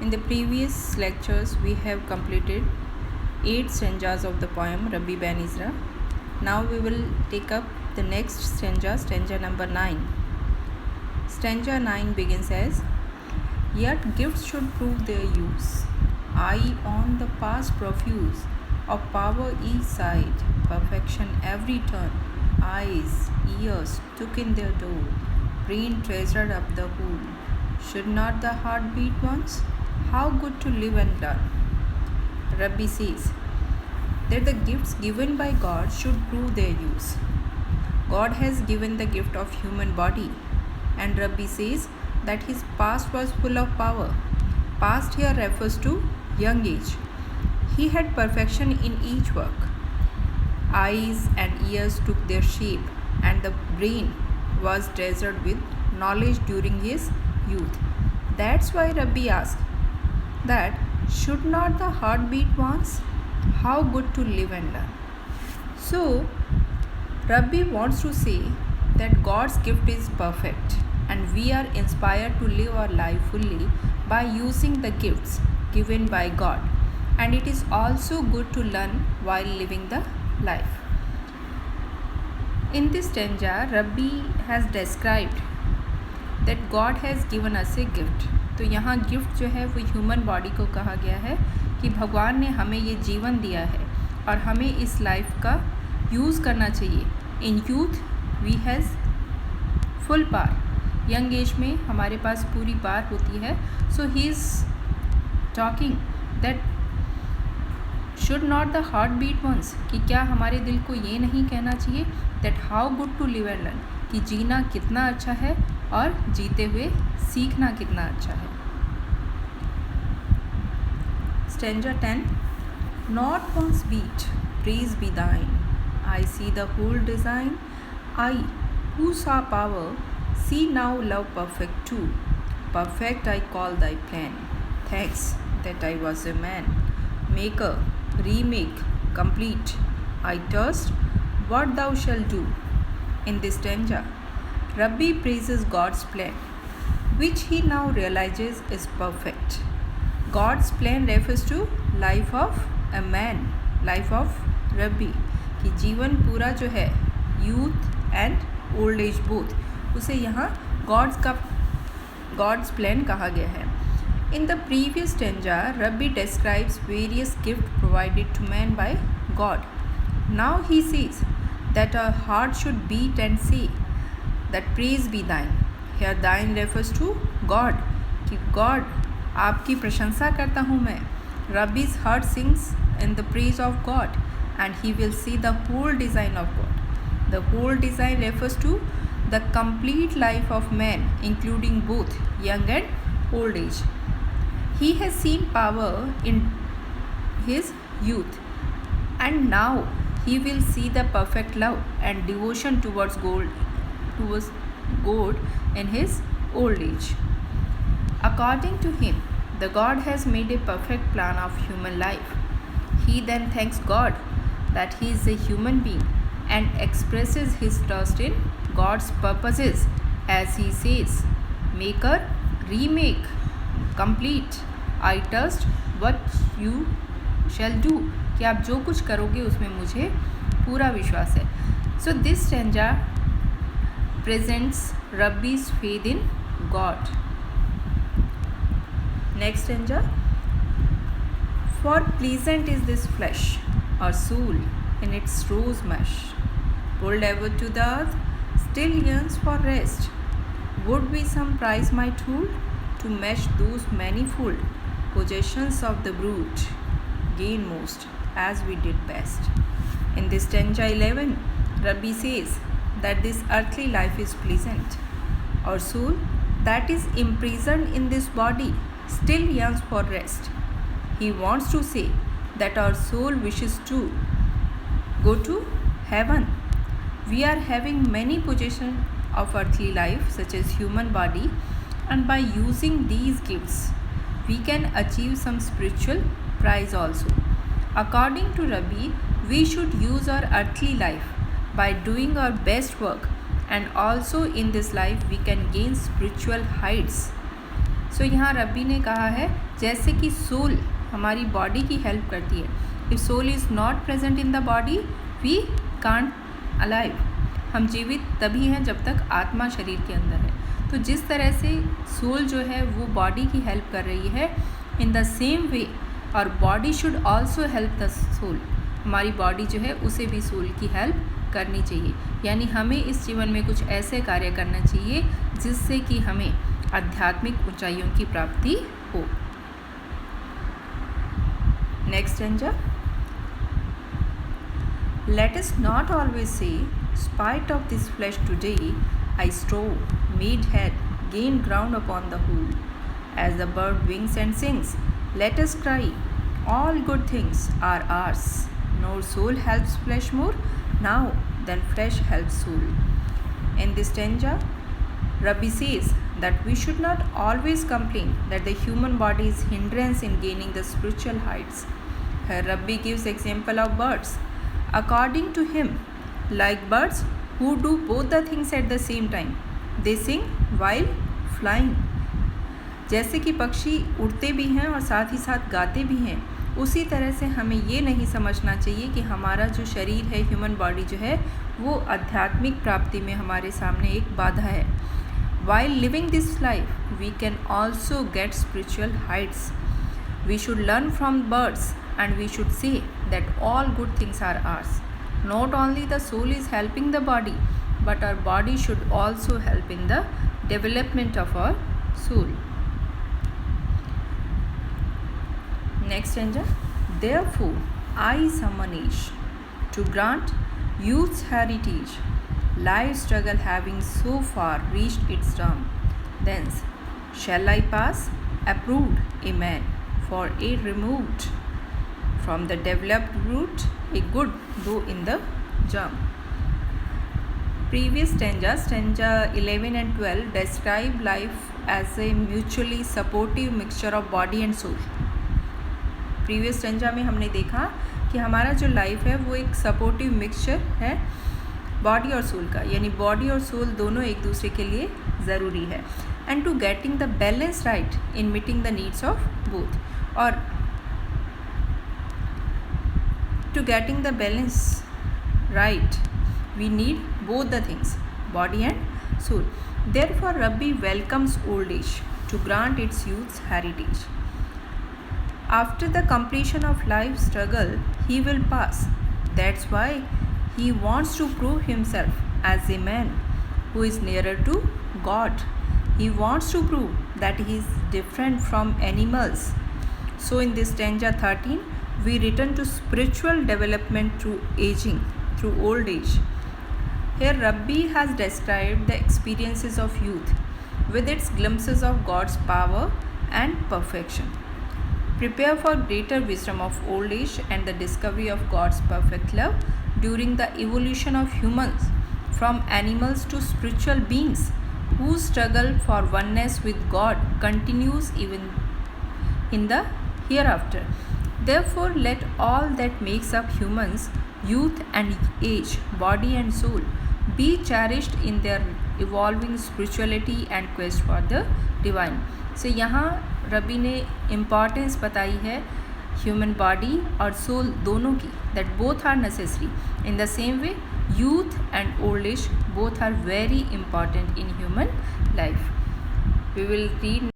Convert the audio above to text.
In the previous lectures, we have completed 8 stanzas of the poem Rabbi Ben Ezra. Now we will take up the next stanza number 9. Stanza 9 begins as, Yet gifts should prove their use. Eye on the past profuse, of power each side, perfection every turn. Eyes, ears took in their dole, brain treasured up the whole. Should not the heart beat once? How good to live and learn. Rabbi says that the gifts given by God should prove their use. God has given the gift of human body, and Rabbi says that his past was full of power. Past here refers to young age. He had perfection in each work. Eyes and ears took their shape, and the brain was treasured with knowledge during his youth. That's why Rabbi asked that should not the heart beat once? How good to live and learn. So, Rabbi wants to say that God's gift is perfect and we are inspired to live our life fully by using the gifts given by God. And it is also good to learn while living the life. In this stanza, Rabbi has described that God has given us a gift. तो यहाँ gift जो है वो human body को कहा गया है कि भगवान ने हमें ये जीवन दिया है और हमें इस लाइफ का यूज़ करना चाहिए. In youth we has full power. Young age में हमारे पास पूरी पावर होती है. So he is talking that should not the heart beat once, कि क्या हमारे दिल को ये नहीं कहना चाहिए that how good to live and learn, कि जीना कितना अच्छा है और जीते हुए सीखना कितना अच्छा है. Stanza 10. Not once beat, praise be thine. I see the whole design. I, who saw power, see now love perfect too. Perfect I call thy plan. Thanks that I was a man. Maker, remake, complete. I trust what thou shalt do. In this stanza, Rabbi praises God's plan, which he now realizes is perfect. God's plan refers to life of a man, life of Rabbi, कि जीवन पूरा जो है youth and old age both, उसे यहाँ God's plan कहा गया है. In the previous stanza, Rabbi describes various gifts provided to man by God. Now he says that our heart should beat and say that praise be thine. Here thine refers to God, कि God आपकी प्रशंसा करता हूँ मैं. Rabbi's heart sings in the praise of God and he will see the whole design of God. The whole design refers to the complete life of man, including both young and old age. He has seen power in his youth and now he will see the perfect love and devotion towards God in his old age. According to him, the God has made a perfect plan of human life. He then thanks God that he is a human being and expresses his trust in God's purposes as he says, Maker, remake, complete. I trust what you shall do, कि आप जो कुछ करोगे उसमें मुझे पूरा विश्वास है. So this stanza presents Rabbi's faith in God. Next stanza. For pleasant is this flesh, or soul, in its rose mesh, pulled ever to the earth, still yearns for rest. Would be some prize might hold, to mesh those manifold possessions of the brute, gain most, as we did best. In this stanza 11, Rabbi says that this earthly life is pleasant. Our soul that is imprisoned in this body still yearns for rest. He wants to say that our soul wishes to go to heaven. We are having many possessions of earthly life such as human body, and by using these gifts we can achieve some spiritual prize also. According to Rabbi, we should use our earthly life by doing our best work, and also in this life we can gain spiritual heights. सो यहाँ रब्बी ने कहा है जैसे कि soul हमारी body की help करती है, if soul is not present in the body we can't alive, हम जीवित तभी हैं जब तक आत्मा शरीर के अंदर है। तो जिस तरह से सोल जो है वो बॉडी की हेल्प कर रही है, इन द सेम वे और body should also help the soul, हमारी बॉडी जो है उसे भी सोल की हेल्प करनी चाहिए। यानी हमें इस जीवन में कुछ ऐसे कार्य करना चाहिए जिससे कि हमें आध्यात्मिक ऊंचाइयों की प्राप्ति हो। Next stanza, let us not always say spite of this flesh today I strove, made head, gained ground upon the whole, as the bird wings and sings, let us cry, all good things are ours, nor soul helps flesh more now than flesh helps soul. In this stanza, Rabbi says that we should not always complain that the human body is hindrance in gaining the spiritual heights. Here Rabbi gives example of birds. According to him, like birds who do both the things at the same time, they sing while flying. जैसे कि पक्षी उड़ते भी हैं और साथ ही साथ गाते भी हैं, उसी तरह से हमें ये नहीं समझना चाहिए कि हमारा जो शरीर है, ह्यूमन बॉडी जो है, वो आध्यात्मिक प्राप्ति में हमारे सामने एक बाधा है। While living this life, we can also get spiritual heights. We should learn from birds and we should say that all good things are ours. Not only the soul is helping the body, but our body should also help in the development of our soul. Next stanza, therefore I summon age to grant youth's heritage, life struggle having so far reached its term, thence shall I pass approved a man, for a removed from the developed root, a good though in the germ. Previous stanza, stanza 11 and 12 describe life as a mutually supportive mixture of body and soul. Previous stanza में हमने देखा कि हमारा जो life है वो एक supportive mixture है बॉडी और सोल का, यानी बॉडी और सोल दोनों एक दूसरे के लिए ज़रूरी है। And to getting the balance right in meeting the needs of both, और to getting the balance right we need both the things, body and soul. Therefore Rabbi welcomes old age to grant its youth's heritage. After the completion of life struggle he will pass, that's why he wants to prove himself as a man who is nearer to God. He wants to prove that he is different from animals. So in this stanza 13 we return to spiritual development through aging, through old age. Here Rabbi has described the experiences of youth with its glimpses of God's power and perfection. Prepare for greater wisdom of old age and the discovery of God's perfect love during the evolution of humans from animals to spiritual beings whose struggle for oneness with God continues even in the hereafter. Therefore, let all that makes up humans, youth and age, body and soul, be cherished in their evolving spirituality and quest for the divine. So यहाँ रबी ने importance बताई है human body और soul दोनों की, that both are necessary. In the same way, youth and old age both are very important in human life. We will read